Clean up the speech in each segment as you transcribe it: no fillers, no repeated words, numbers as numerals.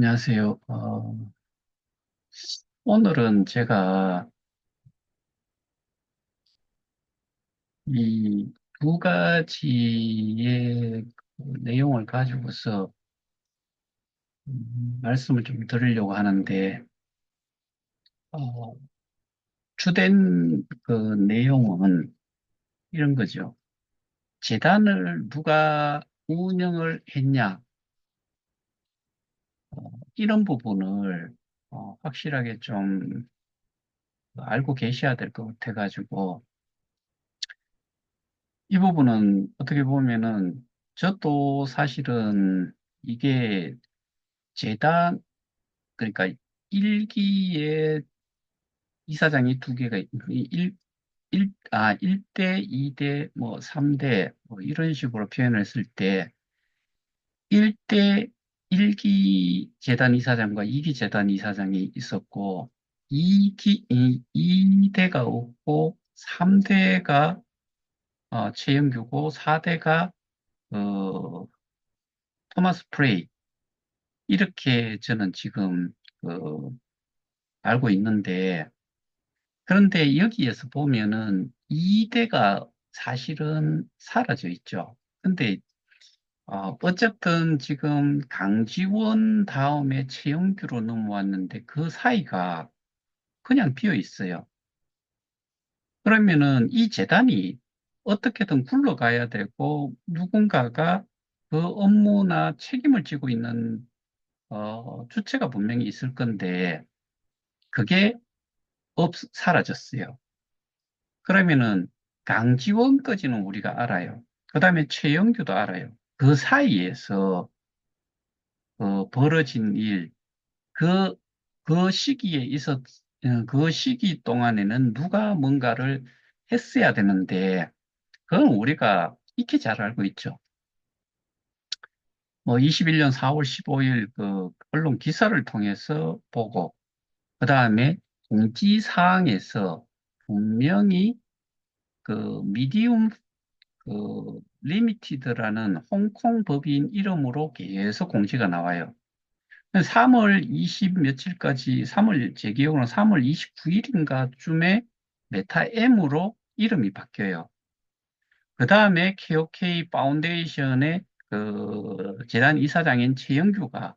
안녕하세요. 오늘은 제가 이 두 가지의 그 내용을 가지고서 말씀을 좀 드리려고 하는데, 어, 주된 그 내용은 이런 거죠. 재단을 누가 운영을 했냐, 이런 부분을 확실하게 좀 알고 계셔야 될 것 같아가지고, 이 부분은 어떻게 보면은 저도 사실은 이게 재단, 그러니까 일기에 이사장이 두 개가, 1대, 2대, 뭐 3대, 뭐 이런 식으로 표현을 했을 때, 1대, 1기 재단 이사장과 2기 재단 이사장이 있었고, 2대가 없고, 3대가 최영규고, 4대가 토마스 프레이, 이렇게 저는 지금 그, 알고 있는데, 그런데 여기에서 보면은 2대가 사실은 사라져 있죠. 근데 어쨌든 지금 강지원 다음에 최영규로 넘어왔는데 그 사이가 그냥 비어 있어요. 그러면은 이 재단이 어떻게든 굴러가야 되고 누군가가 그 업무나 책임을 지고 있는 주체가 분명히 있을 건데 그게 사라졌어요. 그러면은 강지원까지는 우리가 알아요. 그 다음에 최영규도 알아요. 그 사이에서 벌어진 일, 그, 그 시기에 그 시기 동안에는 누가 뭔가를 했어야 되는데, 그건 우리가 익히 잘 알고 있죠. 뭐 21년 4월 15일 그 언론 기사를 통해서 보고, 그 다음에 공지사항에서 분명히 그 미디움 리미티드라는 홍콩 법인 이름으로 계속 공지가 나와요. 3월 20 며칠까지, 제 기억으로는 3월 29일인가쯤에 메타 M으로 이름이 바뀌어요. 그 다음에 KOK 파운데이션의 그 재단 이사장인 최영규가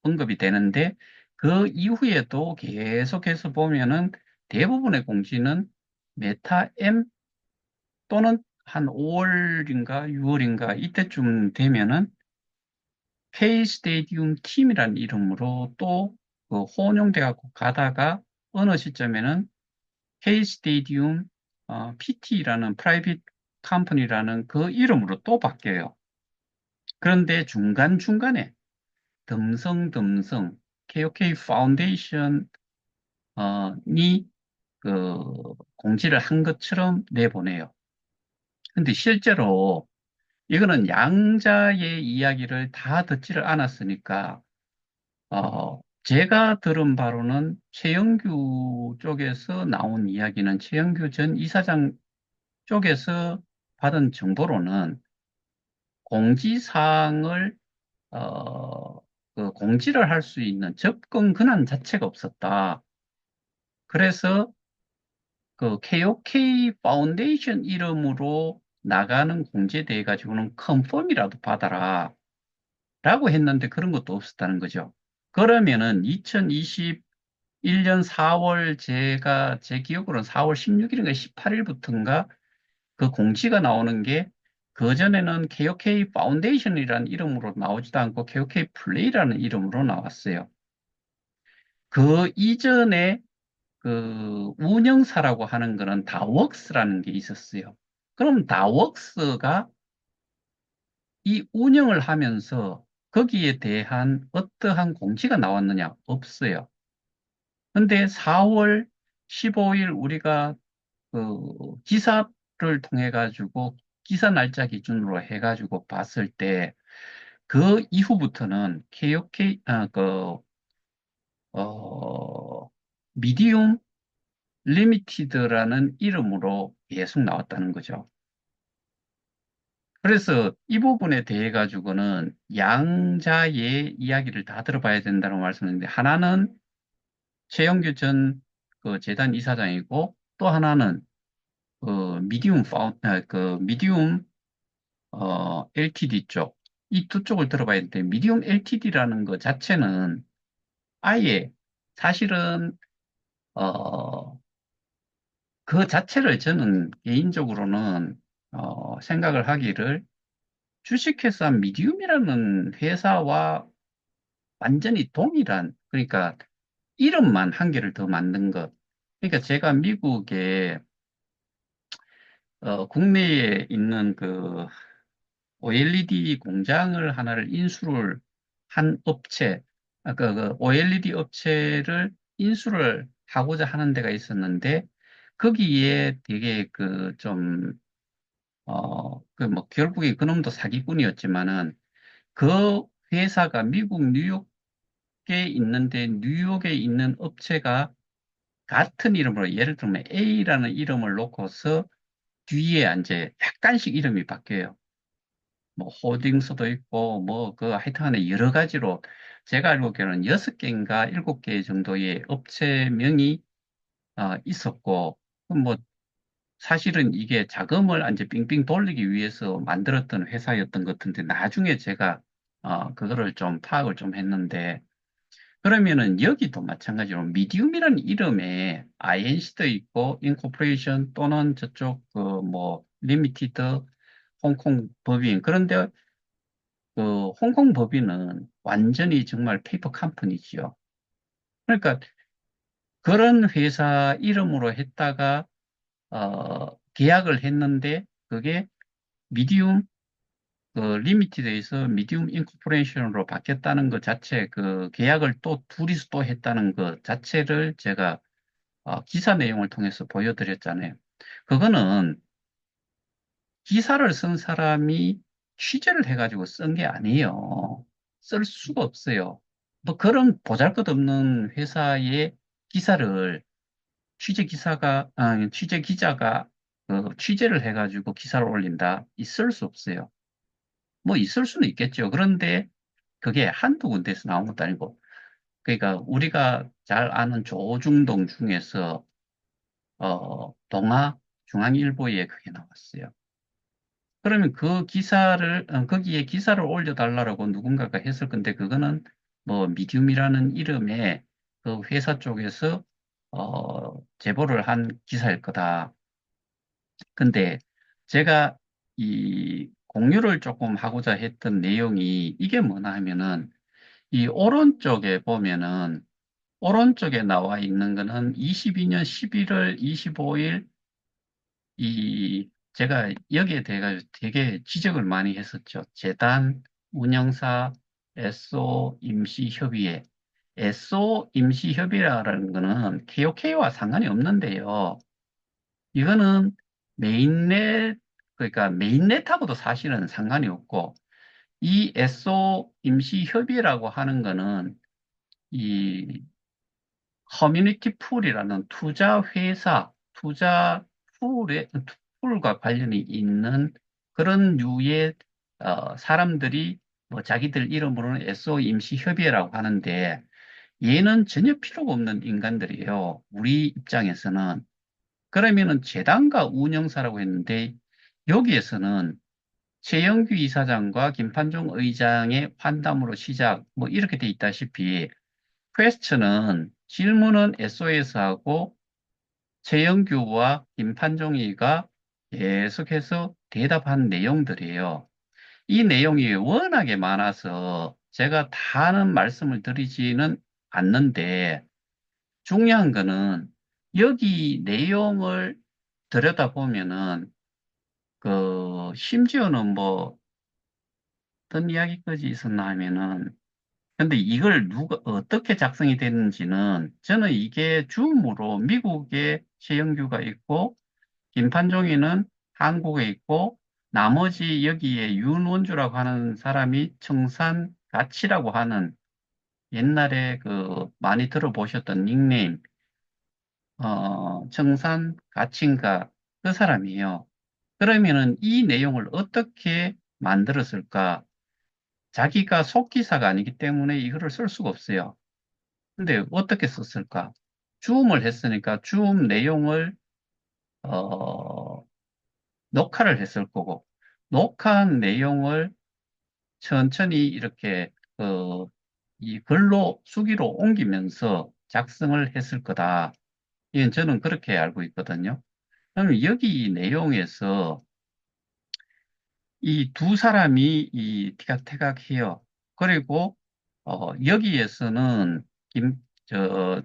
언급이 되는데, 그 이후에도 계속해서 보면은 대부분의 공지는 메타 M 또는 한 5월인가 6월인가 이때쯤 되면은 K 스테디움 팀이라는 이름으로 또그 혼용돼 갖고 가다가 어느 시점에는 K 스테디움 PT라는 프라이빗 컴퍼니라는 그 이름으로 또 바뀌어요. 그런데 중간중간에 듬성듬성 KOK 파운데이션이 그 공지를 한 것처럼 내보내요. 근데 실제로 이거는 양자의 이야기를 다 듣지를 않았으니까, 제가 들은 바로는 최영규 쪽에서 나온 이야기는 최영규 전 이사장 쪽에서 받은 정보로는 공지사항을, 어, 그 공지를 할 수 있는 접근 권한 자체가 없었다. 그래서 그 KOK 파운데이션 이름으로 나가는 공지에 대해 가지고는 컨펌이라도 받아라. 라고 했는데 그런 것도 없었다는 거죠. 그러면은 2021년 4월 제 기억으로는 4월 16일인가 18일부터인가 그 공지가 나오는 게 그전에는 KOK 파운데이션이라는 이름으로 나오지도 않고 KOK 플레이라는 이름으로 나왔어요. 그 이전에 그 운영사라고 하는 거는 다웍스라는 게 있었어요. 그럼 다웍스가 이 운영을 하면서 거기에 대한 어떠한 공지가 나왔느냐? 없어요. 근데 4월 15일 우리가 그 기사를 통해 가지고 기사 날짜 기준으로 해 가지고 봤을 때 그 이후부터는 KOK 어 미디움 리미티드라는 이름으로 계속 나왔다는 거죠. 그래서 이 부분에 대해 가지고는 양자의 이야기를 다 들어봐야 된다고 말씀했는데, 하나는 최영규 전 그 재단 이사장이고, 또 하나는 미디움 LTD 쪽, 이 두 쪽을 들어봐야 되는데, 미디움 LTD라는 것 자체는 아예 사실은 어, 그 자체를 저는 개인적으로는 생각을 하기를, 주식회사 미디움이라는 회사와 완전히 동일한, 그러니까 이름만 한 개를 더 만든 것. 그러니까 제가 미국에 국내에 있는 그 OLED 공장을 하나를 인수를 한 업체, 아까 그 OLED 업체를 인수를 하고자 하는 데가 있었는데, 거기에 되게 그 좀, 그 뭐 결국에 그놈도 사기꾼이었지만은, 그 회사가 미국 뉴욕에 있는데, 뉴욕에 있는 업체가 같은 이름으로, 예를 들면 A라는 이름을 놓고서 뒤에 이제 약간씩 이름이 바뀌어요. 뭐 호딩스도 있고 뭐 그 하여튼간에 여러 가지로, 제가 알고 있기로는 6개인가 7개 정도의 업체명이 있었고, 뭐 사실은 이게 자금을 이제 빙빙 돌리기 위해서 만들었던 회사였던 것 같은데, 나중에 제가 그거를 좀 파악을 좀 했는데, 그러면은 여기도 마찬가지로 미디움이라는 이름에 INC도 있고 인코퍼레이션 또는 저쪽 그 뭐 리미티드 홍콩 법인, 그런데 그 홍콩 법인은 완전히 정말 페이퍼 컴퍼니지요. 그러니까 그런 회사 이름으로 했다가 계약을 했는데, 그게 미디움 그 리미티드에서 미디움 인코퍼레이션으로 바뀌었다는 것 자체, 그 계약을 또 둘이서 또 했다는 것 자체를 제가 기사 내용을 통해서 보여드렸잖아요. 그거는 기사를 쓴 사람이 취재를 해가지고 쓴 게 아니에요. 쓸 수가 없어요. 뭐 그런 보잘것없는 회사의 기사를 취재 기자가 취재를 해가지고 기사를 올린다? 있을 수 없어요. 뭐 있을 수는 있겠죠. 그런데 그게 한두 군데에서 나온 것도 아니고, 그러니까 우리가 잘 아는 조중동 중에서 동아 중앙일보에 그게 나왔어요. 그러면 거기에 기사를 올려달라고 누군가가 했을 건데, 그거는 뭐, 미디움이라는 이름의 그 회사 쪽에서, 제보를 한 기사일 거다. 근데 제가 이 공유를 조금 하고자 했던 내용이 이게 뭐냐 하면은, 이 오른쪽에 보면은, 오른쪽에 나와 있는 거는 22년 11월 25일, 제가 여기에 대해 되게 지적을 많이 했었죠. 재단 운영사 SO 임시협의회. SO 임시협의회라는 거는 KOK와 상관이 없는데요. 이거는 메인넷, 그러니까 메인넷하고도 사실은 상관이 없고, 이 SO 임시협의회라고 하는 거는 이 커뮤니티 풀이라는 투자 풀과 관련이 있는 그런 류의 사람들이 뭐 자기들 이름으로는 SO 임시협의회라고 하는데, 얘는 전혀 필요가 없는 인간들이에요. 우리 입장에서는. 그러면은 재단가 운영사라고 했는데, 여기에서는 최영규 이사장과 김판종 의장의 환담으로 시작, 뭐 이렇게 돼 있다시피, 퀘스천은 질문은 SOS하고 최영규와 김판종이가 계속해서 대답한 내용들이에요. 이 내용이 워낙에 많아서 제가 다는 말씀을 드리지는 않는데, 중요한 거는 여기 내용을 들여다보면은 심지어는 뭐 어떤 이야기까지 있었나 하면은, 근데 이걸 누가 어떻게 작성이 됐는지는, 저는 이게 줌으로 미국에 최영규가 있고 김판종이는 한국에 있고, 나머지 여기에 윤원주라고 하는 사람이 청산가치라고 하는, 옛날에 그 많이 들어보셨던 닉네임, 청산가치인가, 그 사람이에요. 그러면은 이 내용을 어떻게 만들었을까? 자기가 속기사가 아니기 때문에 이거를 쓸 수가 없어요. 근데 어떻게 썼을까? 주음을 했으니까 주음 내용을 어, 녹화를 했을 거고, 녹화한 내용을 천천히 이렇게 이 글로 수기로 옮기면서 작성을 했을 거다. 이건 저는 그렇게 알고 있거든요. 그러면 여기 내용에서 이 두 사람이 이 티각태각해요. 그리고 여기에서는 저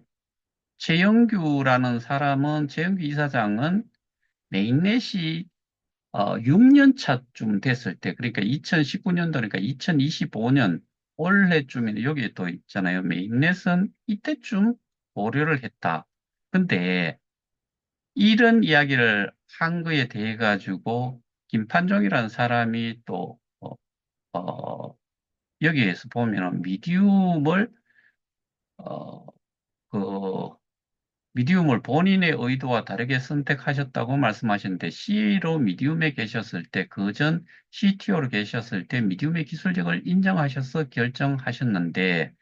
최영규라는 사람은 최영규 이사장은 메인넷이 6년 차쯤 됐을 때, 그러니까 2019년도니까 2025년 올해쯤에 여기에 또 있잖아요. 메인넷은 이때쯤 보류를 했다. 근데 이런 이야기를 한 거에 대해 가지고 김판종이라는 사람이 또 여기에서 보면은 어, 그 미디움을 본인의 의도와 다르게 선택하셨다고 말씀하셨는데 CA로 미디움에 계셨을 때, 그전 CTO로 계셨을 때 미디움의 기술력을 인정하셔서 결정하셨는데,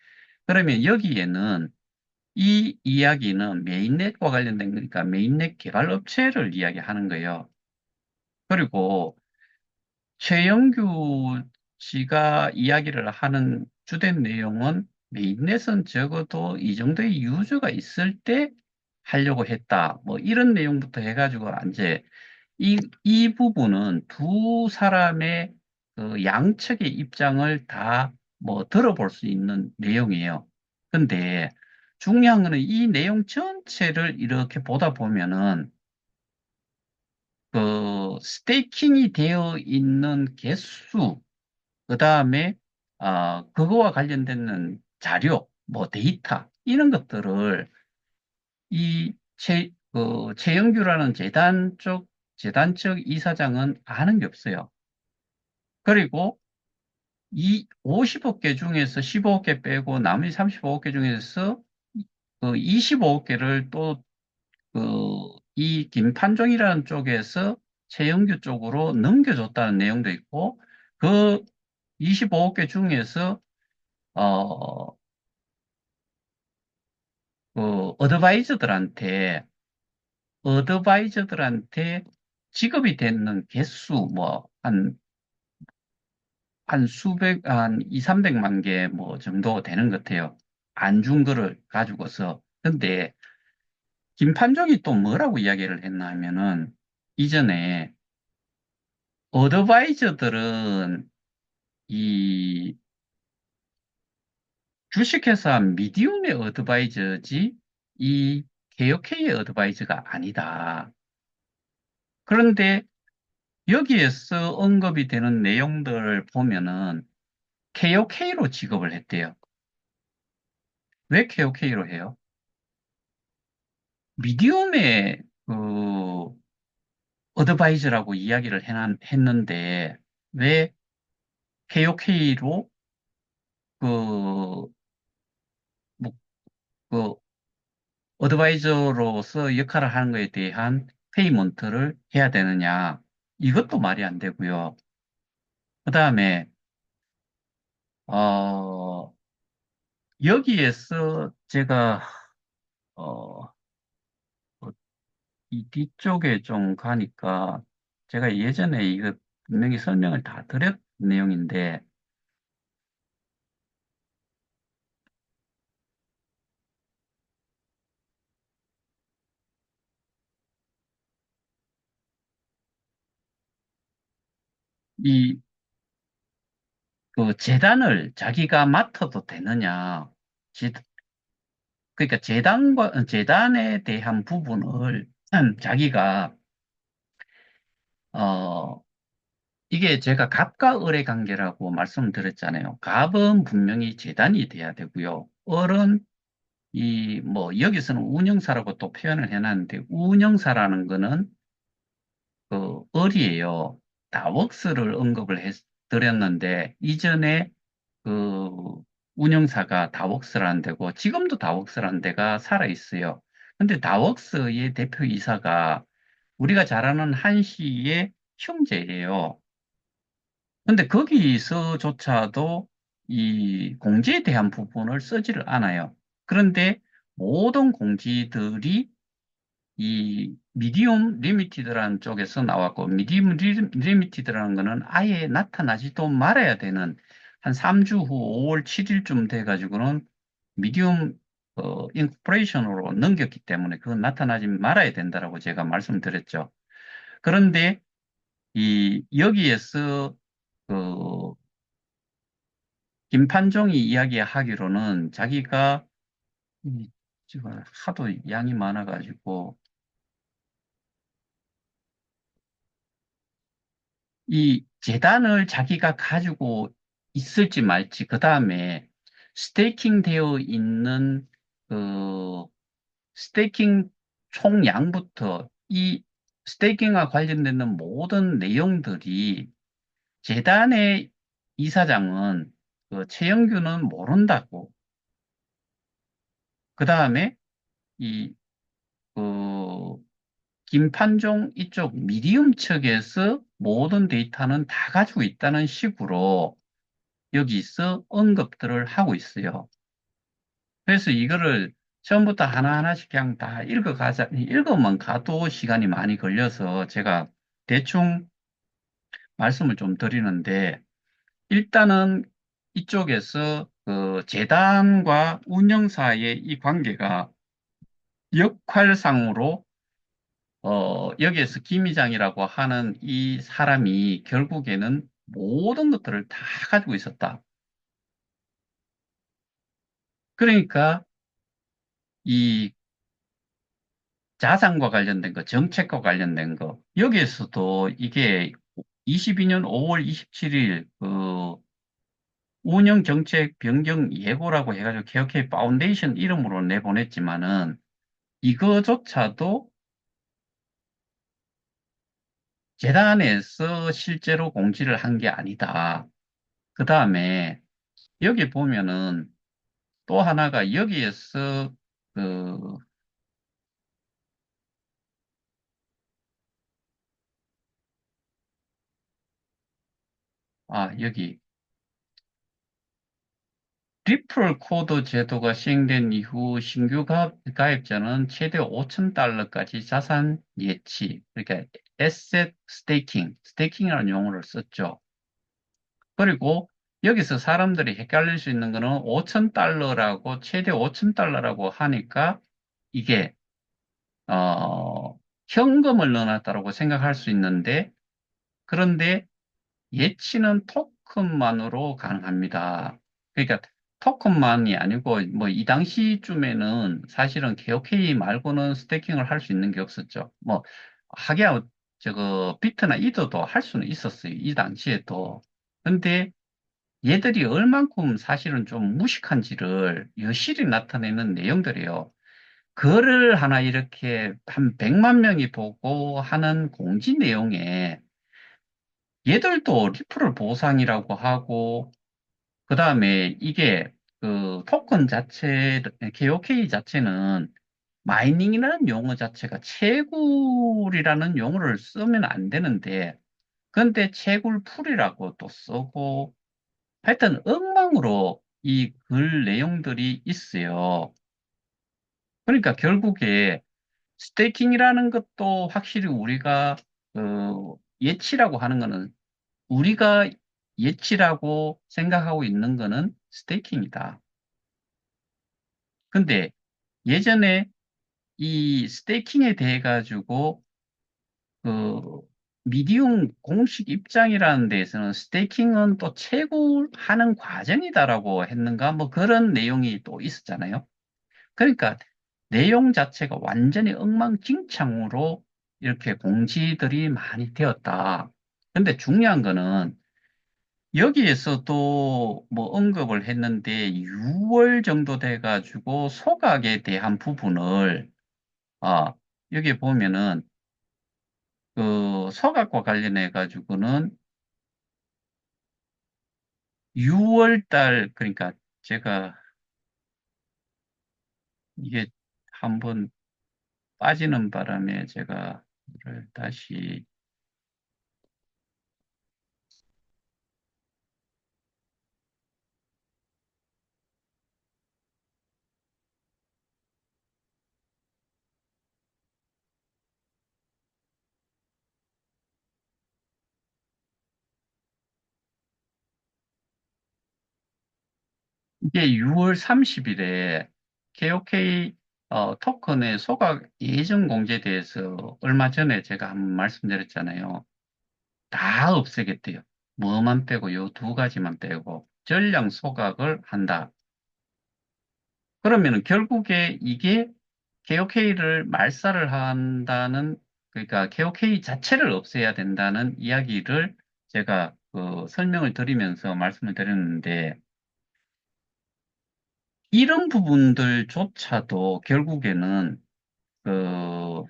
그러면 여기에는 이 이야기는 메인넷과 관련된 거니까 메인넷 개발 업체를 이야기하는 거예요. 그리고 최영규 씨가 이야기를 하는 주된 내용은 메인넷은 적어도 이 정도의 유저가 있을 때 하려고 했다. 뭐 이런 내용부터 해가지고 이제 이 부분은 두 사람의 그 양측의 입장을 다 뭐 들어볼 수 있는 내용이에요. 근데 중요한 거는 이 내용 전체를 이렇게 보다 보면은 그 스테이킹이 되어 있는 개수, 그 다음에 그거와 관련된 자료, 뭐 데이터 이런 것들을 최영규라는 재단 쪽 이사장은 아는 게 없어요. 그리고 이 50억 개 중에서 15억 개 빼고 나머지 35억 개 중에서 그 25억 개를 또 이 김판종이라는 쪽에서 최영규 쪽으로 넘겨줬다는 내용도 있고, 그 25억 개 중에서 어, 어드바이저들한테 지급이 되는 개수, 뭐, 한 2, 300만 개 뭐 정도 되는 것 같아요. 안 준 거를 가지고서. 근데 김판종이 또 뭐라고 이야기를 했나 하면은 이전에 어드바이저들은 이 주식회사 미디움의 어드바이저지 이 KOK의 어드바이저가 아니다. 그런데 여기에서 언급이 되는 내용들을 보면은 KOK로 직업을 했대요. 왜 KOK로 해요? 미디움의 어드바이저라고 이야기를 했는데 왜 KOK로 그, 뭐, 그 어드바이저로서 역할을 하는 것에 대한 페이먼트를 해야 되느냐? 이것도 말이 안 되고요. 그 다음에 어, 여기에서 제가 어, 이 뒤쪽에 좀 가니까 제가 예전에 이거 분명히 설명을 다 드렸 내용인데 이 그 재단을 자기가 맡아도 되느냐? 재- 그러니까 재단에 대한 부분을 자기가 어, 이게 제가 갑과 을의 관계라고 말씀드렸잖아요. 갑은 분명히 재단이 돼야 되고요. 을은 뭐 여기서는 운영사라고 또 표현을 해놨는데 운영사라는 거는 그 을이에요. 다웍스를 언급을 드렸는데 이전에 그 운영사가 다웍스라는 데고 지금도 다웍스라는 데가 살아 있어요. 근데 다웍스의 대표이사가 우리가 잘 아는 한시의 형제예요. 근데 거기서조차도 이 공지에 대한 부분을 쓰지를 않아요. 그런데 모든 공지들이 이 미디움 리미티드라는 쪽에서 나왔고, 미디움 리미티드라는 거는 아예 나타나지도 말아야 되는 한 3주 후 5월 7일쯤 돼가지고는 미디움 인코퍼레이션으로 넘겼기 때문에 그건 나타나지 말아야 된다라고 제가 말씀드렸죠. 그런데 이 여기에서 그 김판종이 이야기하기로는 자기가 지금 하도 양이 많아가지고 이 재단을 자기가 가지고 있을지 말지, 그 다음에 스테이킹 되어 있는 그 스테이킹 총량부터 이 스테이킹과 관련되는 모든 내용들이 재단의 이사장은 그 최영규는 모른다고. 그 다음에 이 그 김판종 이쪽 미디움 측에서 모든 데이터는 다 가지고 있다는 식으로 여기서 언급들을 하고 있어요. 그래서 이거를 처음부터 하나하나씩 그냥 다 읽어만 가도 시간이 많이 걸려서 제가 대충 말씀을 좀 드리는데, 일단은 이쪽에서 그 재단과 운영사의 이 관계가 역할상으로 여기에서 김 이장이라고 하는 이 사람이 결국에는 모든 것들을 다 가지고 있었다. 그러니까 이 자산과 관련된 거, 정책과 관련된 거, 여기에서도 이게 22년 5월 27일 그 운영 정책 변경 예고라고 해가지고 개혁회 파운데이션 이름으로 내보냈지만은 이거조차도 재단에서 실제로 공지를 한 게 아니다. 그 다음에 여기 보면은 또 하나가 여기에서 그, 여기 리플 코드 제도가 시행된 이후 신규 가입자는 최대 5,000달러까지 자산 예치, 그러니까 에셋 스테이킹이라는 용어를 썼죠. 그리고 여기서 사람들이 헷갈릴 수 있는 거는 5,000달러라고, 최대 5,000달러라고 하니까 이게, 현금을 넣어놨다고 생각할 수 있는데, 그런데 예치는 토큰만으로 가능합니다. 그러니까 토큰만이 아니고 뭐 이 당시쯤에는 사실은 개옥회의 말고는 스테이킹을 할 수 있는 게 없었죠. 뭐 하기야 저거 비트나 이더도 할 수는 있었어요. 이 당시에도. 근데 얘들이 얼만큼 사실은 좀 무식한지를 여실히 나타내는 내용들이에요. 글을 하나 이렇게 한 100만 명이 보고 하는 공지 내용에 얘들도 리플을 보상이라고 하고, 그 다음에 이게 그 토큰 자체, KOK 자체는 마이닝이라는 용어 자체가 채굴이라는 용어를 쓰면 안 되는데, 근데 채굴풀이라고 또 쓰고, 하여튼 엉망으로 이 글 내용들이 있어요. 그러니까 결국에 스테이킹이라는 것도 확실히 우리가 예치라고 하는 거는 우리가 예치라고 생각하고 있는 거는 스테이킹이다. 근데 예전에 이 스테이킹에 대해 가지고 그 미디움 공식 입장이라는 데에서는 스테이킹은 또 채굴하는 과정이다라고 했는가 뭐 그런 내용이 또 있었잖아요. 그러니까 내용 자체가 완전히 엉망진창으로 이렇게 공지들이 많이 되었다. 근데 중요한 거는 여기에서도 뭐 언급을 했는데 6월 정도 돼가지고 소각에 대한 부분을 아 여기 보면은 그 소각과 관련해 가지고는 6월 달 그러니까 제가 이게 한번 빠지는 바람에 제가 이걸 다시 이게 6월 30일에 KOK 토큰의 소각 예정 공제에 대해서 얼마 전에 제가 한번 말씀드렸잖아요. 다 없애겠대요. 뭐만 빼고 요 두 가지만 빼고 전량 소각을 한다. 그러면은 결국에 이게 KOK를 말살을 한다는, 그러니까 KOK 자체를 없애야 된다는 이야기를 제가 설명을 드리면서 말씀을 드렸는데, 이런 부분들조차도 결국에는 그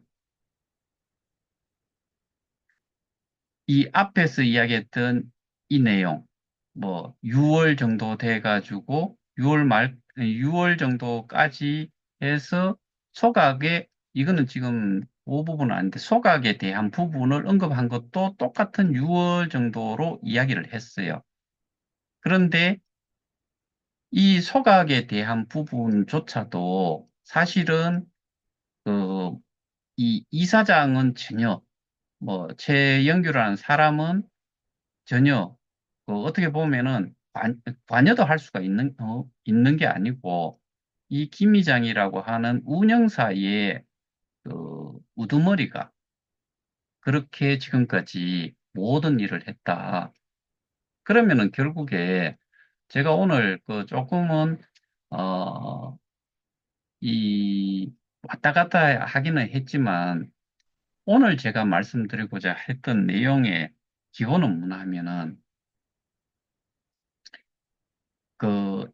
이 앞에서 이야기했던 이 내용, 뭐 6월 정도 돼가지고 6월 정도까지 해서 소각에, 이거는 지금 그 부분은 아닌데 소각에 대한 부분을 언급한 것도 똑같은 6월 정도로 이야기를 했어요. 그런데 이 소각에 대한 부분조차도 사실은 그 이 이사장은 전혀, 뭐 최영규라는 사람은 전혀 어떻게 보면은 관여도 할 수가 있는 게 아니고, 이 김 이장이라고 하는 운영사의 우두머리가 그렇게 지금까지 모든 일을 했다. 그러면은 결국에 제가 오늘 조금은 어, 이 왔다 갔다 하기는 했지만, 오늘 제가 말씀드리고자 했던 내용의 기본은 뭐냐 하면은,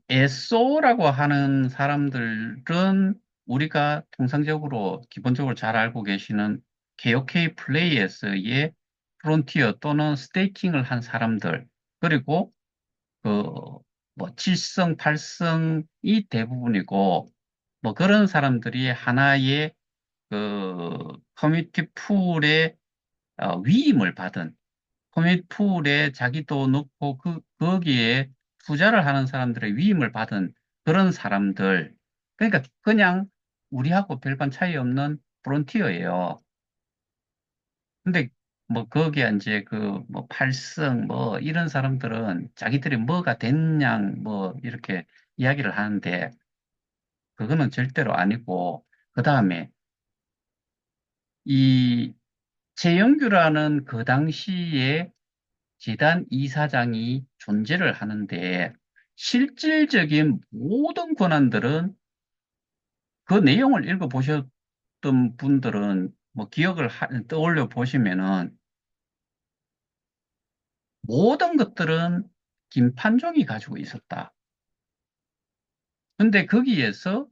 SO라고 하는 사람들은 우리가 통상적으로 기본적으로 잘 알고 계시는 KOK 플레이에서의 프론티어 또는 스테이킹을 한 사람들, 그리고 그 뭐 7성, 8성이 대부분이고, 뭐 그런 사람들이 하나의 커뮤니티 풀의 위임을 받은, 커밋 풀에 자기도 넣고 거기에 투자를 하는 사람들의 위임을 받은 그런 사람들. 그러니까 그냥 우리하고 별반 차이 없는 프론티어예요. 근데 뭐 거기에 이제 뭐 팔성 뭐 이런 사람들은 자기들이 뭐가 됐냐 뭐 이렇게 이야기를 하는데, 그거는 절대로 아니고, 그 다음에 이 최영규라는 그 당시에 재단 이사장이 존재를 하는데, 실질적인 모든 권한들은, 그 내용을 읽어보셨던 분들은 뭐 떠올려 보시면은, 모든 것들은 김판종이 가지고 있었다. 근데 거기에서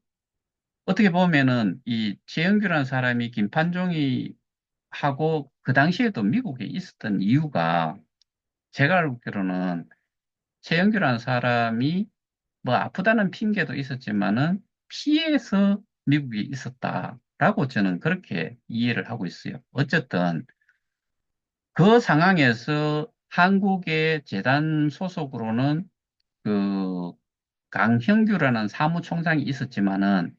어떻게 보면은 이 최영규라는 사람이 김판종이 하고 그 당시에도 미국에 있었던 이유가, 제가 알기로는 최영규라는 사람이 뭐 아프다는 핑계도 있었지만은 피해서 미국에 있었다라고 저는 그렇게 이해를 하고 있어요. 어쨌든 그 상황에서 한국의 재단 소속으로는 그 강형규라는 사무총장이 있었지만은,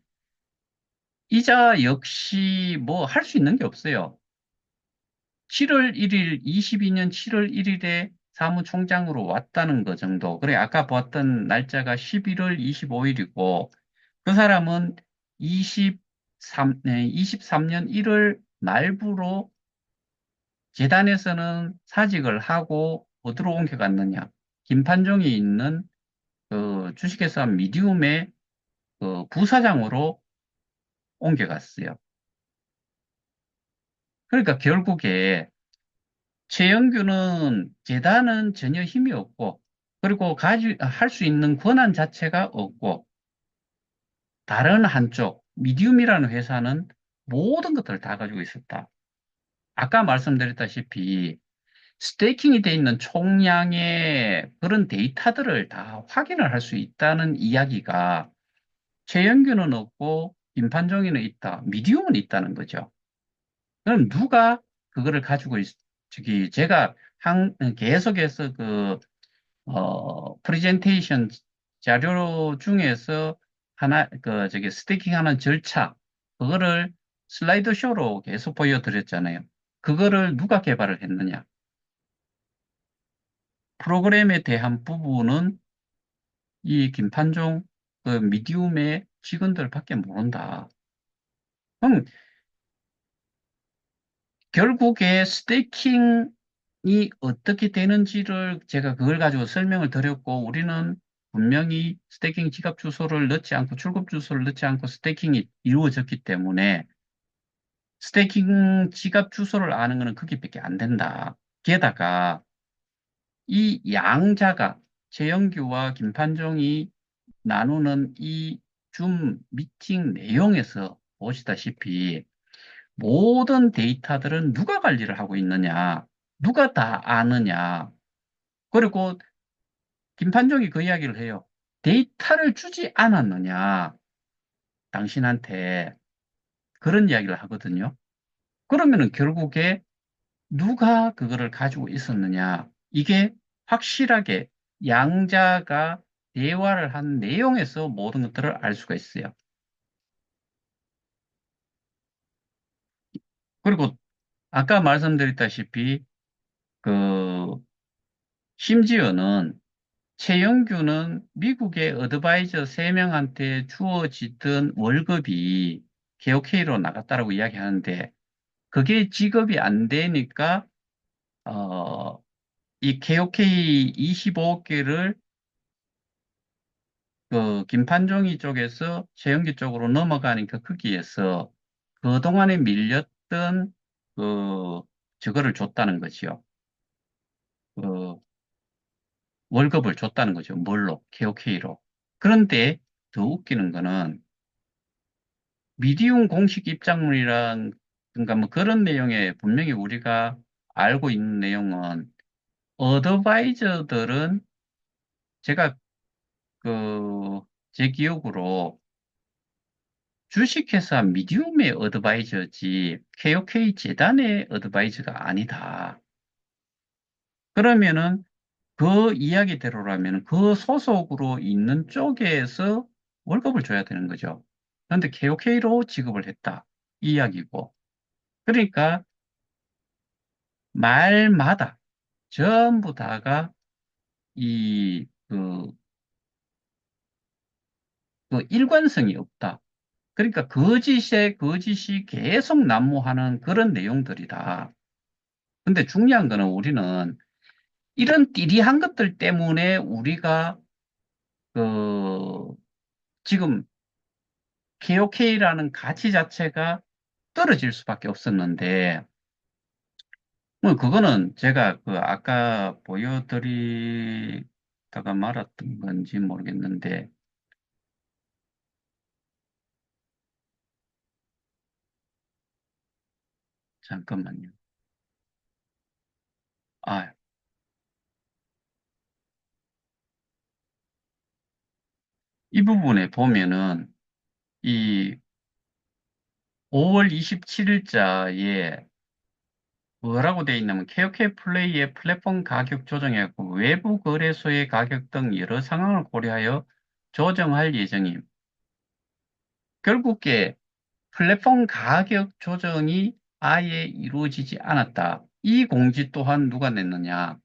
이자 역시 뭐 할 수 있는 게 없어요. 7월 1일, 22년 7월 1일에 사무총장으로 왔다는 거 정도. 그래, 아까 보았던 날짜가 11월 25일이고, 그 사람은 23년 1월 말부로 재단에서는 사직을 하고 어디로 옮겨갔느냐. 김판종이 있는 주식회사 미디움의 부사장으로 옮겨갔어요. 그러니까 결국에 최영규는 재단은 전혀 힘이 없고, 그리고 할 수 있는 권한 자체가 없고, 다른 한쪽 미디움이라는 회사는 모든 것들을 다 가지고 있었다. 아까 말씀드렸다시피 스테이킹이 돼 있는 총량의 그런 데이터들을 다 확인을 할 수 있다는 이야기가, 최영규는 없고 임판정이는 있다, 미디움은 있다는 거죠. 그럼 누가 그거를 가지고 제가 계속해서 프레젠테이션 자료 중에서 하나, 스테이킹 하는 절차, 그거를 슬라이드 쇼로 계속 보여드렸잖아요. 그거를 누가 개발을 했느냐? 프로그램에 대한 부분은 이 김판종 그 미디움의 직원들밖에 모른다. 그럼 결국에 스테이킹이 어떻게 되는지를 제가 그걸 가지고 설명을 드렸고, 우리는 분명히 스테이킹 지갑 주소를 넣지 않고 출국 주소를 넣지 않고 스테이킹이 이루어졌기 때문에 스테이킹 지갑 주소를 아는 것은 거기밖에 안 된다. 게다가 이 양자가 최영규와 김판종이 나누는 이 줌 미팅 내용에서 보시다시피 모든 데이터들은 누가 관리를 하고 있느냐, 누가 다 아느냐. 그리고 김판종이 그 이야기를 해요. 데이터를 주지 않았느냐, 당신한테. 그런 이야기를 하거든요. 그러면은 결국에 누가 그거를 가지고 있었느냐. 이게 확실하게 양자가 대화를 한 내용에서 모든 것들을 알 수가 있어요. 그리고 아까 말씀드렸다시피 그 심지어는 최영규는 미국의 어드바이저 3명한테 주어지던 월급이 KOK로 나갔다라고 이야기하는데 그게 지급이 안 되니까 이 KOK 25개를 그 김판종이 쪽에서 최영기 쪽으로 넘어가니까 거기에서 그동안에 밀렸던 그 저거를 줬다는 거지요. 그 월급을 줬다는 거죠. 뭘로? KOK로. 그런데 더 웃기는 거는 미디움 공식 입장문이란 그러니까 뭐 그런 내용에 분명히 우리가 알고 있는 내용은 어드바이저들은 제가 그 제 기억으로 주식회사 미디움의 어드바이저지 KOK 재단의 어드바이저가 아니다. 그러면은 그 이야기대로라면 그 소속으로 있는 쪽에서 월급을 줘야 되는 거죠. 그런데 KOK로 지급을 했다. 이 이야기고. 그러니까 말마다 전부 다가 이, 그 일관성이 없다. 그러니까 거짓에 거짓이 계속 난무하는 그런 내용들이다. 근데 중요한 거는 우리는 이런 띠리한 것들 때문에 우리가 그 지금 KOK라는 가치 자체가 떨어질 수밖에 없었는데 뭐 그거는 제가 그 아까 보여드리다가 말았던 건지 모르겠는데 잠깐만요. 아, 이 부분에 보면은 이 5월 27일자에 뭐라고 돼 있냐면 KOK 플레이의 플랫폼 가격 조정해갖고 외부 거래소의 가격 등 여러 상황을 고려하여 조정할 예정임. 결국에 플랫폼 가격 조정이 아예 이루어지지 않았다. 이 공지 또한 누가 냈느냐?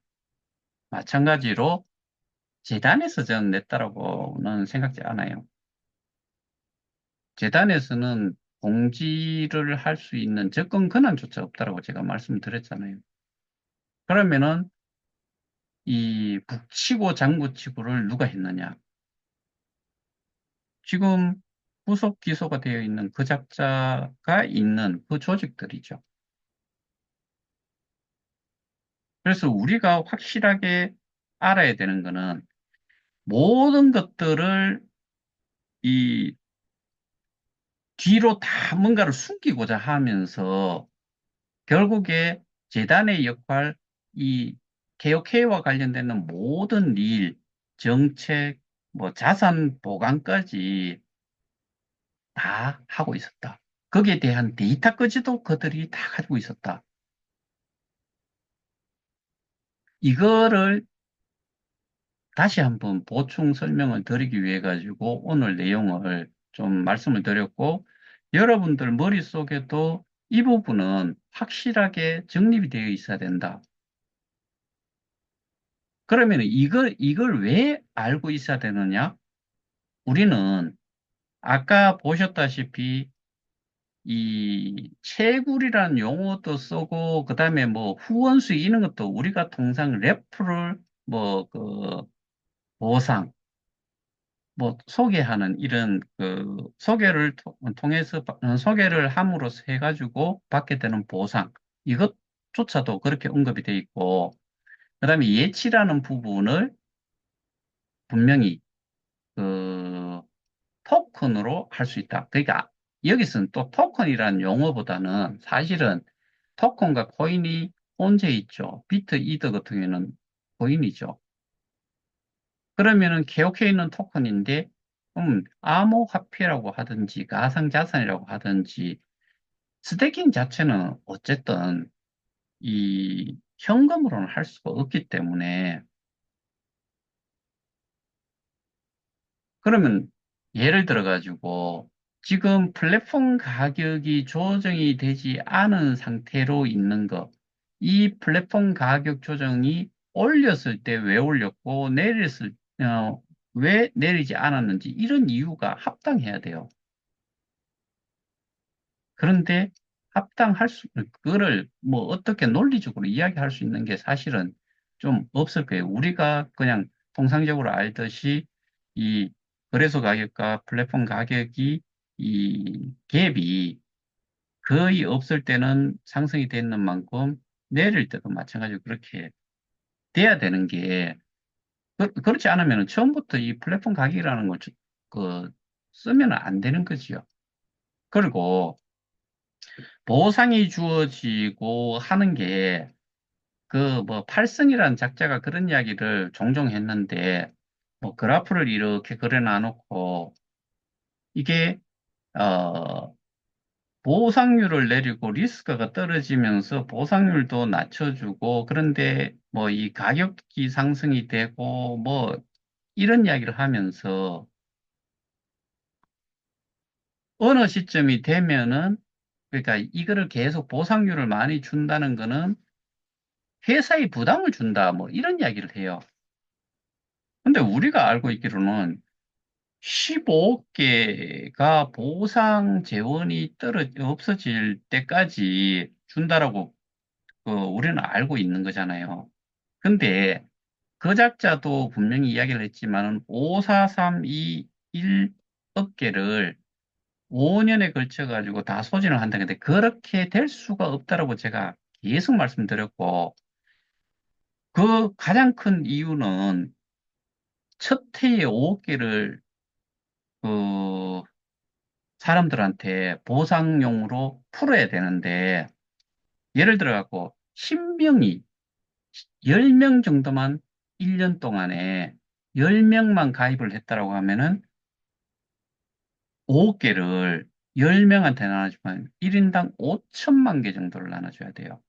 마찬가지로 재단에서 저는 냈다라고는 생각지 않아요. 재단에서는 공지를 할 수 있는 접근 권한조차 없다라고 제가 말씀드렸잖아요. 그러면은 이 북치고 장구치고를 누가 했느냐? 지금 후속 기소가 되어 있는 그 작자가 있는 그 조직들이죠. 그래서 우리가 확실하게 알아야 되는 거는 모든 것들을 이 뒤로 다 뭔가를 숨기고자 하면서 결국에 재단의 역할, 이 KOK와 관련되는 모든 일, 정책, 뭐 자산 보관까지 다 하고 있었다. 거기에 대한 데이터까지도 그들이 다 가지고 있었다. 이거를 다시 한번 보충 설명을 드리기 위해 가지고 오늘 내용을 좀 말씀을 드렸고 여러분들 머릿속에도 이 부분은 확실하게 정립이 되어 있어야 된다. 그러면 이걸 왜 알고 있어야 되느냐? 우리는 아까 보셨다시피 이 채굴이라는 용어도 쓰고 그다음에 뭐 후원수 이런 것도 우리가 통상 레프를 뭐 그 보상 뭐 소개하는 이런 그 소개를 통해서 소개를 함으로써 해가지고 받게 되는 보상 이것조차도 그렇게 언급이 돼 있고 그다음에 예치라는 부분을 분명히 그 토큰으로 할 수 있다. 그러니까 여기서는 또 토큰이라는 용어보다는 사실은 토큰과 코인이 혼재 있죠. 비트 이더 같은 경우에는 코인이죠. 그러면은 KOK는 토큰인데 암호화폐라고 하든지 가상자산이라고 하든지 스태킹 자체는 어쨌든 이 현금으로는 할 수가 없기 때문에 그러면 예를 들어 가지고 지금 플랫폼 가격이 조정이 되지 않은 상태로 있는 거, 이 플랫폼 가격 조정이 올렸을 때 왜 올렸고 왜 내리지 않았는지 이런 이유가 합당해야 돼요. 그런데 그거를 뭐 어떻게 논리적으로 이야기할 수 있는 게 사실은 좀 없을 거예요. 우리가 그냥 통상적으로 알듯이 이 거래소 가격과 플랫폼 가격이 이 갭이 거의 없을 때는 상승이 되는 만큼 내릴 때도 마찬가지로 그렇게 돼야 되는 게 그렇지 않으면 처음부터 이 플랫폼 가격이라는 걸 쓰면 안 되는 거지요. 그리고 보상이 주어지고 하는 게 그 뭐 팔승이라는 작자가 그런 이야기를 종종 했는데 뭐 그래프를 이렇게 그려 놔놓고 이게 어 보상률을 내리고 리스크가 떨어지면서 보상률도 낮춰주고 그런데 뭐 이 가격이 상승이 되고 뭐 이런 이야기를 하면서 어느 시점이 되면은 그러니까 이거를 계속 보상률을 많이 준다는 거는 회사에 부담을 준다, 뭐 이런 이야기를 해요. 근데 우리가 알고 있기로는 15억 개가 보상 재원이 없어질 때까지 준다라고 우리는 알고 있는 거잖아요. 근데 그 작자도 분명히 이야기를 했지만은 5, 4, 3, 2, 1억 개를 5년에 걸쳐 가지고 다 소진을 한다. 근데 그렇게 될 수가 없다라고 제가 계속 말씀드렸고 그 가장 큰 이유는 첫 해에 5억 개를 그 사람들한테 보상용으로 풀어야 되는데 예를 들어 갖고 신명이 10명 정도만 1년 동안에 10명만 가입을 했다라고 하면은 5억 개를 10명한테 나눠주면 1인당 5천만 개 정도를 나눠줘야 돼요.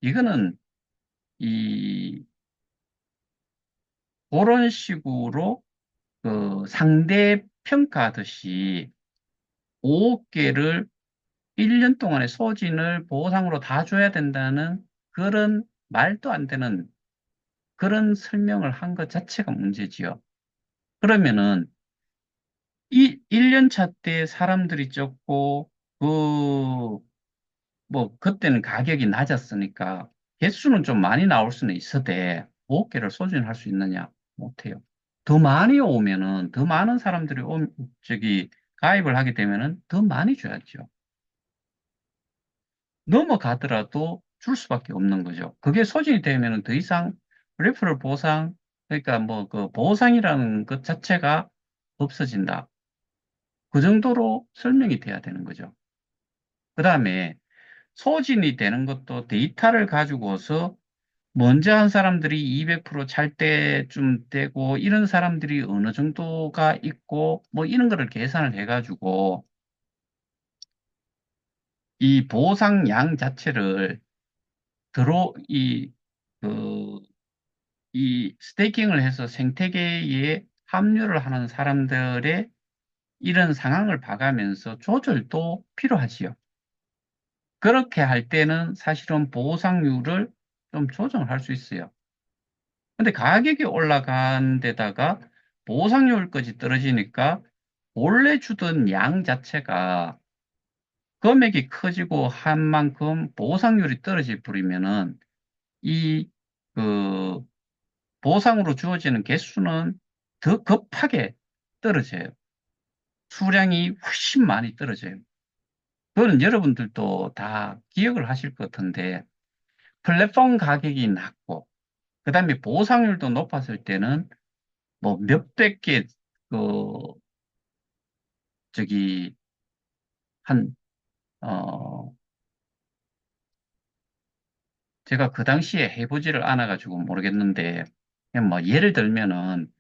이거는 이 그런 식으로 그 상대 평가하듯이 5억 개를 1년 동안의 소진을 보상으로 다 줘야 된다는 그런 말도 안 되는 그런 설명을 한 것 자체가 문제지요. 그러면은 이 1년 차 때 사람들이 적고 뭐 그때는 가격이 낮았으니까 개수는 좀 많이 나올 수는 있어도 5개를 소진할 수 있느냐? 못해요. 더 많이 오면은 더 많은 사람들이 가입을 하게 되면은 더 많이 줘야죠. 넘어가더라도 줄 수밖에 없는 거죠. 그게 소진이 되면은 더 이상 레퍼럴 보상, 그러니까 뭐 그 보상이라는 것 자체가 없어진다. 그 정도로 설명이 돼야 되는 거죠. 그 다음에 소진이 되는 것도 데이터를 가지고서 먼저 한 사람들이 200%찰 때쯤 되고 이런 사람들이 어느 정도가 있고 뭐 이런 거를 계산을 해가지고 이 보상량 자체를 들어 그 이 스테이킹을 해서 생태계에 합류를 하는 사람들의 이런 상황을 봐가면서 조절도 필요하지요. 그렇게 할 때는 사실은 보상률을 좀 조정을 할 수 있어요. 근데 가격이 올라간 데다가 보상률까지 떨어지니까 원래 주던 양 자체가 금액이 커지고 한 만큼 보상률이 떨어져 버리면은 이, 그, 보상으로 주어지는 개수는 더 급하게 떨어져요. 수량이 훨씬 많이 떨어져요. 그거는 여러분들도 다 기억을 하실 것 같은데, 플랫폼 가격이 낮고, 그 다음에 보상률도 높았을 때는 뭐 몇백 개, 그, 저기, 한, 어, 제가 그 당시에 해보지를 않아가지고 모르겠는데, 그냥 뭐 예를 들면은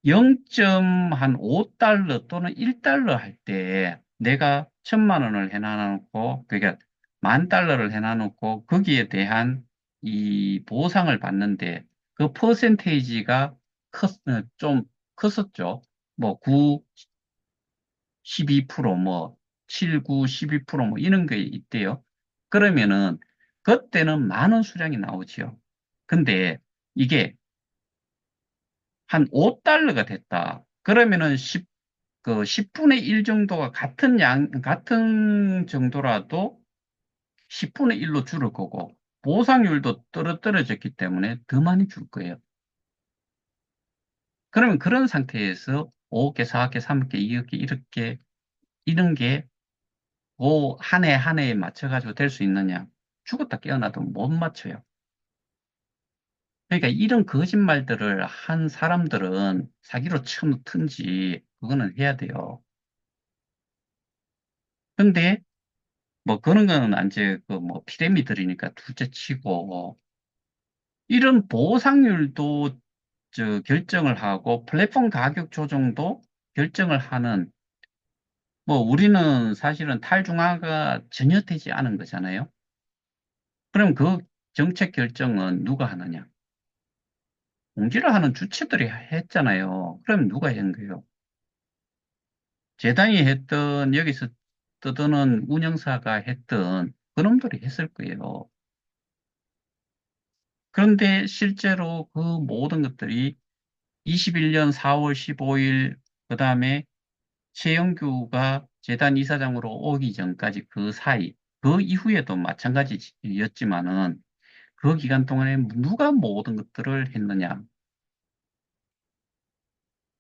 0.5달러 또는 1달러 할 때 내가 1,000만 원을 해놔놓고, 그러니까 10,000달러를 해놔놓고 거기에 대한 이 보상을 받는데 그 퍼센테이지가 좀 컸었죠. 뭐 9, 12%, 뭐 7, 9, 12%뭐 이런 게 있대요. 그러면은 그때는 많은 수량이 나오지요. 근데 이게 한 5달러가 됐다. 그러면은 10분의 1 정도가 같은 정도라도 10분의 1로 줄을 거고, 보상률도 떨어졌기 때문에 더 많이 줄 거예요. 그러면 그런 상태에서 5개, 4개, 3개, 2개, 이렇게, 이런 게, 한 해 한 해에 맞춰가지고 될 수 있느냐? 죽었다 깨어나도 못 맞춰요. 그러니까 이런 거짓말들을 한 사람들은 사기로 쳐넣든지, 그거는 해야 돼요. 근데 그런 거는 이제 뭐 피라미드니까 둘째 치고 이런 보상률도 결정을 하고 플랫폼 가격 조정도 결정을 하는 우리는 사실은 탈중화가 전혀 되지 않은 거잖아요. 그럼 그 정책 결정은 누가 하느냐? 공지를 하는 주체들이 했잖아요. 그럼 누가 한 거예요? 재단이 했던 여기서 떠드는 운영사가 했던 그놈들이 했을 거예요. 그런데 실제로 그 모든 것들이 21년 4월 15일, 그 다음에 최영규가 재단 이사장으로 오기 전까지 그 사이, 그 이후에도 마찬가지였지만은 그 기간 동안에 누가 모든 것들을 했느냐?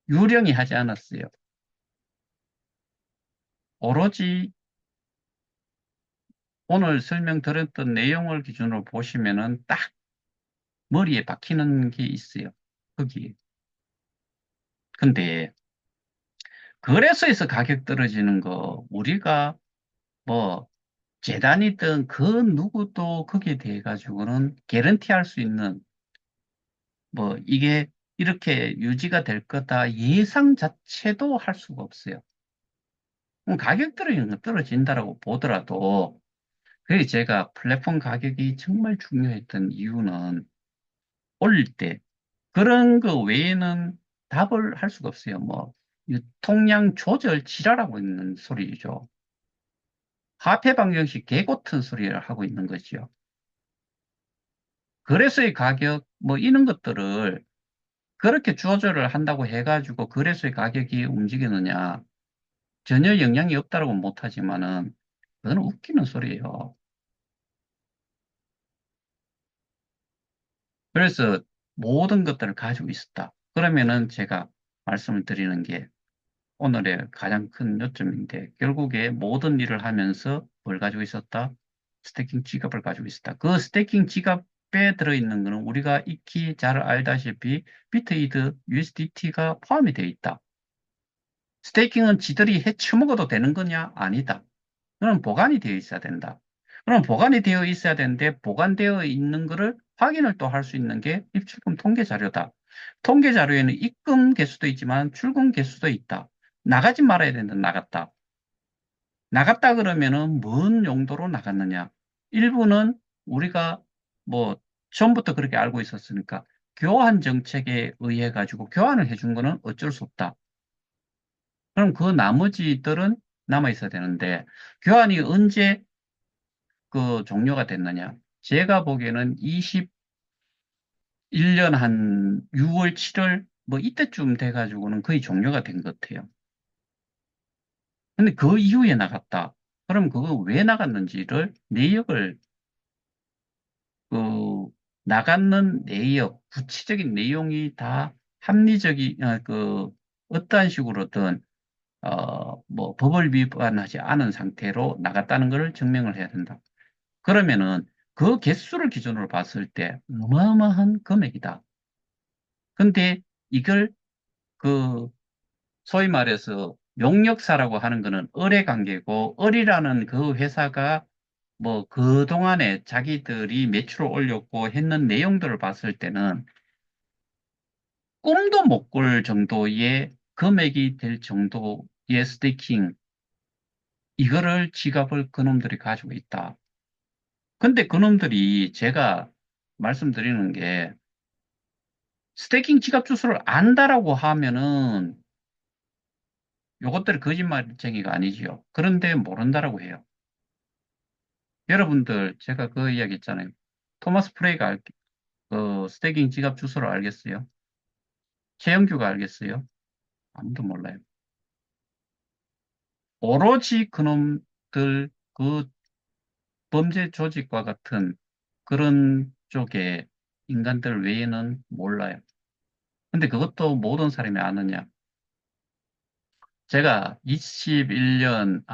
유령이 하지 않았어요. 오로지 오늘 설명드렸던 내용을 기준으로 보시면은 딱 머리에 박히는 게 있어요. 거기에. 근데 거래소에서 가격 떨어지는 거 우리가 뭐 재단이든 그 누구도 거기에 대해 가지고는 개런티 할 수 있는 이게 이렇게 유지가 될 거다 예상 자체도 할 수가 없어요. 그럼 가격 떨어진다라고 보더라도 그게 제가 플랫폼 가격이 정말 중요했던 이유는 올릴 때 그런 거 외에는 답을 할 수가 없어요. 유통량 조절 지랄하고 있는 소리죠. 화폐 방정식 개고튼 소리를 하고 있는 거죠. 거래소의 가격 이런 것들을 그렇게 조절을 한다고 해가지고 거래소의 가격이 움직이느냐 전혀 영향이 없다고 못하지만은 그건 웃기는 소리예요. 그래서 모든 것들을 가지고 있었다. 그러면은 제가 말씀을 드리는 게 오늘의 가장 큰 요점인데 결국에 모든 일을 하면서 뭘 가지고 있었다? 스태킹 지갑을 가지고 있었다. 그 스태킹 지갑에 들어있는 것은 우리가 익히 잘 알다시피 비트이드 USDT가 포함이 되어 있다. 스테이킹은 지들이 해 처먹어도 되는 거냐? 아니다. 그럼 보관이 되어 있어야 된다. 그럼 보관이 되어 있어야 되는데 보관되어 있는 것을 확인을 또 할 수 있는 게 입출금 통계 자료다. 통계 자료에는 입금 개수도 있지만 출금 개수도 있다. 나가지 말아야 된다. 나갔다. 나갔다 그러면은 뭔 용도로 나갔느냐? 일부는 우리가 뭐 처음부터 그렇게 알고 있었으니까 교환 정책에 의해 가지고 교환을 해준 거는 어쩔 수 없다. 그럼 그 나머지들은 남아 있어야 되는데 교환이 언제 종료가 됐느냐? 제가 보기에는 1년 한 6월, 7월 뭐 이때쯤 돼가지고는 거의 종료가 된 것 같아요. 근데 그 이후에 나갔다. 그럼 그거 왜 나갔는지를 내역을 그 나가는 내역, 구체적인 내용이 다 합리적이 그 어떠한 식으로든 뭐 법을 위반하지 않은 상태로 나갔다는 것을 증명을 해야 된다. 그러면은 그 개수를 기준으로 봤을 때 어마어마한 금액이다. 근데 이걸 그 소위 말해서 용역사라고 하는 거는 을의 관계고 을이라는 그 회사가 뭐 그동안에 자기들이 매출을 올렸고 했는 내용들을 봤을 때는 꿈도 못 꿀 정도의 금액이 될 정도의 스테이킹 이거를 지갑을 그놈들이 가지고 있다. 근데 그놈들이 제가 말씀드리는 게 스테이킹 지갑 주소를 안다라고 하면은 요것들이 거짓말쟁이가 아니지요. 그런데 모른다라고 해요. 여러분들 제가 그 이야기 했잖아요. 토마스 프레이가 그 스테이킹 지갑 주소를 알겠어요? 최영규가 알겠어요? 아무도 몰라요. 오로지 그놈들 그 범죄 조직과 같은 그런 쪽의 인간들 외에는 몰라요. 근데 그것도 모든 사람이 아느냐? 제가 22년,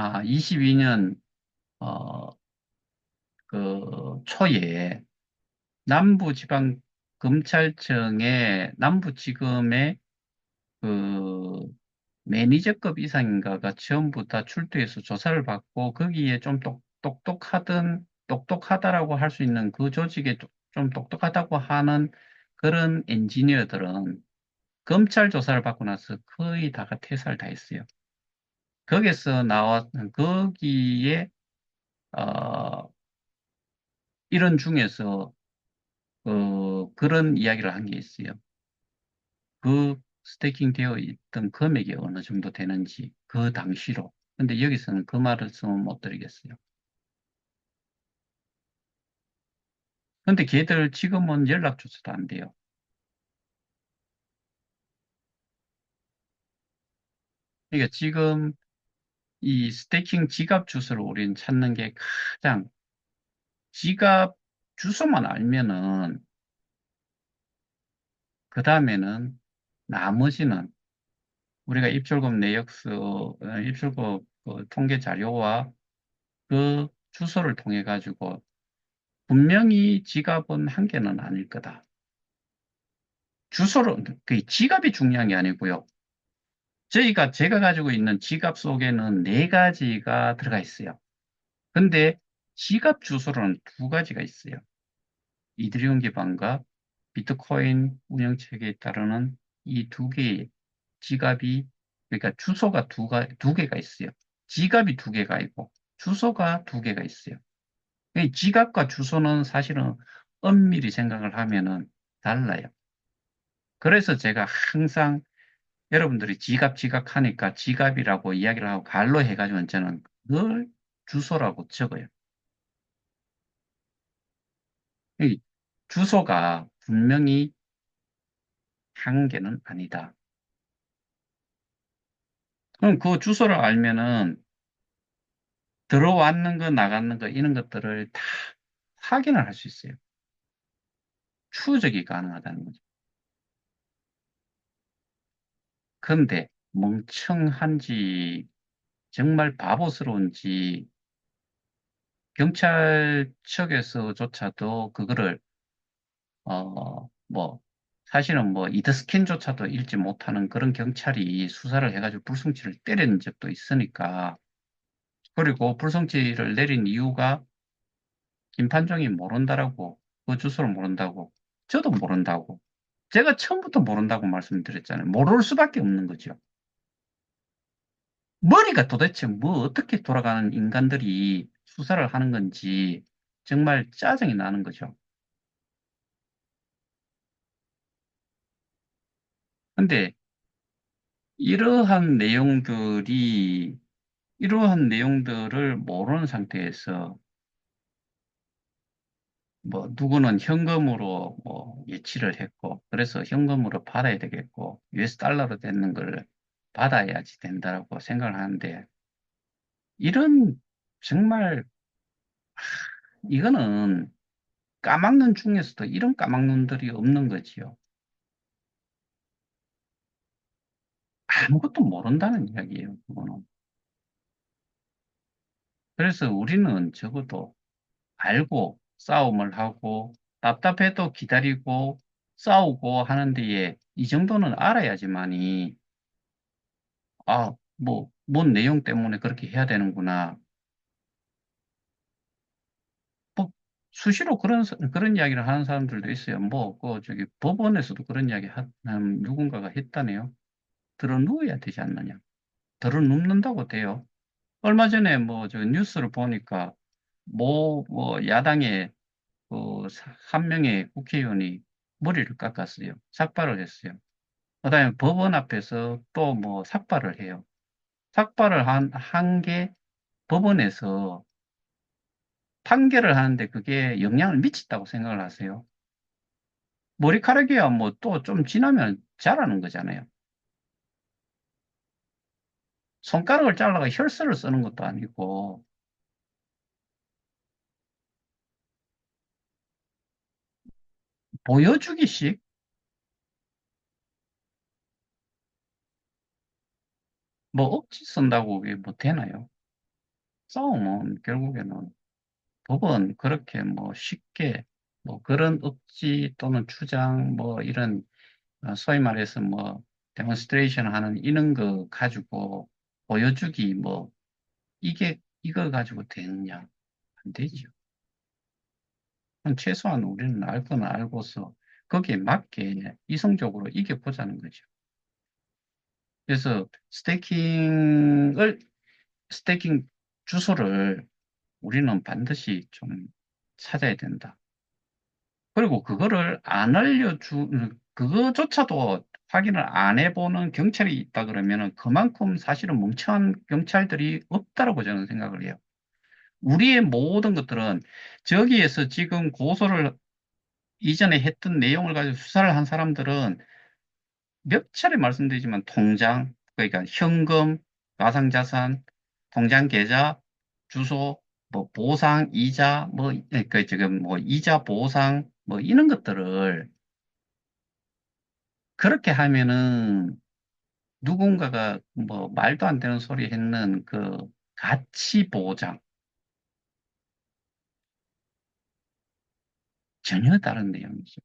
어, 그 초에 남부지방검찰청의 남부지검의 그 매니저급 이상인가가 전부 다 출두해서 조사를 받고 거기에 좀 똑똑하다라고 할 수 있는 그 조직에 좀 똑똑하다고 하는 그런 엔지니어들은 검찰 조사를 받고 나서 거의 다가 퇴사를 다 했어요. 거기서 거기에, 어, 이런 중에서, 그런 이야기를 한 게 있어요. 그 스테이킹 되어 있던 금액이 어느 정도 되는지, 그 당시로. 근데 여기서는 그 말을 쓰면 못 드리겠어요. 근데 걔들 지금은 연락조차도 안 돼요. 그러니까 지금 이 스테이킹 지갑 주소를 우리는 찾는 게 가장 지갑 주소만 알면은 그 다음에는 나머지는 우리가 입출금 내역서, 입출금 그 통계 자료와 그 주소를 통해 가지고 분명히 지갑은 한 개는 아닐 거다. 주소로, 그 지갑이 중요한 게 아니고요. 제가 가지고 있는 지갑 속에는 네 가지가 들어가 있어요. 근데 지갑 주소로는 두 가지가 있어요. 이더리움 기반과 비트코인 운영체계에 따르는 이 두 개의 지갑이, 그러니까 주소가 두 개가 있어요. 지갑이 두 개가 있고, 주소가 두 개가 있어요. 이 지갑과 주소는 사실은 엄밀히 생각을 하면은 달라요. 그래서 제가 항상 여러분들이 지갑 하니까 지갑이라고 이야기를 하고 갈로 해가지고 저는 늘 주소라고 적어요. 이 주소가 분명히 한 개는 아니다. 그럼 그 주소를 알면은 들어왔는 거, 나갔는 거, 이런 것들을 다 확인을 할 수 있어요. 추적이 가능하다는 거죠. 그런데 멍청한지, 정말 바보스러운지, 경찰 측에서조차도 그거를, 뭐, 사실은 뭐, 이더스캔조차도 읽지 못하는 그런 경찰이 수사를 해가지고 불송치를 때리는 적도 있으니까, 그리고 불송치를 내린 이유가 김판정이 모른다라고, 그 주소를 모른다고, 저도 모른다고, 제가 처음부터 모른다고 말씀드렸잖아요. 모를 수밖에 없는 거죠. 머리가 도대체 뭐 어떻게 돌아가는 인간들이 수사를 하는 건지 정말 짜증이 나는 거죠. 근데 이러한 내용들이, 이러한 내용들을 모르는 상태에서 뭐 누구는 현금으로 뭐 예치를 했고 그래서 현금으로 받아야 되겠고 US 달러로 되는 걸 받아야지 된다고 생각을 하는데 이런 정말 이거는 까막눈 중에서도 이런 까막눈들이 없는 거지요. 아무것도 모른다는 이야기예요, 그거는. 그래서 우리는 적어도 알고 싸움을 하고 답답해도 기다리고 싸우고 하는 데에 이 정도는 알아야지만이 뭔 내용 때문에 그렇게 해야 되는구나. 뭐, 수시로 그런 이야기를 하는 사람들도 있어요. 저기, 법원에서도 그런 이야기 누군가가 했다네요. 들어 누워야 되지 않느냐. 들어 눕는다고 돼요. 얼마 전에 저 뉴스를 보니까, 야당의 한 명의 국회의원이 머리를 깎았어요. 삭발을 했어요. 그다음에 법원 앞에서 또 삭발을 해요. 삭발을 한 게 법원에서 판결을 하는데 그게 영향을 미친다고 생각을 하세요. 머리카락이야 또 좀 지나면 자라는 거잖아요. 손가락을 잘라가 혈서를 쓰는 것도 아니고 보여주기식 억지 쓴다고 그게 되나요? 싸움은 결국에는 법은 그렇게 쉽게 그런 억지 또는 주장 이런 소위 말해서 데몬스트레이션 하는 이런 거 가지고 보여주기 이거 가지고 되느냐? 안 되죠. 최소한 우리는 알 건 알고서 거기에 맞게 이성적으로 이겨보자는 거죠. 그래서 스테이킹 주소를 우리는 반드시 좀 찾아야 된다. 그리고 그거를 안 그거조차도 확인을 안 해보는 경찰이 있다 그러면은 그만큼 사실은 멍청한 경찰들이 없다라고 저는 생각을 해요. 우리의 모든 것들은 저기에서 지금 고소를 이전에 했던 내용을 가지고 수사를 한 사람들은 몇 차례 말씀드리지만 통장, 그러니까 현금, 가상자산, 통장 계좌, 주소, 보상, 이자, 지금 이자 보상, 이런 것들을 그렇게 하면은 누군가가 말도 안 되는 소리 했는 그 가치 보장, 전혀 다른 내용이죠.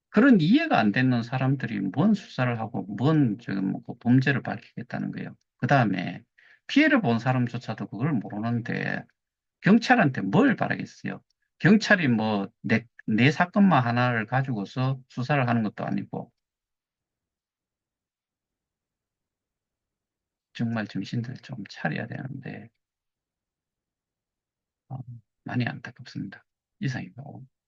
그런 이해가 안 되는 사람들이 뭔 수사를 하고 뭔 지금 그 범죄를 밝히겠다는 거예요. 그 다음에 피해를 본 사람조차도 그걸 모르는데 경찰한테 뭘 바라겠어요? 경찰이 내 사건만 하나를 가지고서 수사를 하는 것도 아니고 정말 정신들 좀 차려야 되는데 어, 많이 안타깝습니다. 이상입니다.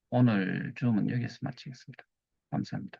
오늘 줌은 여기서 마치겠습니다. 감사합니다.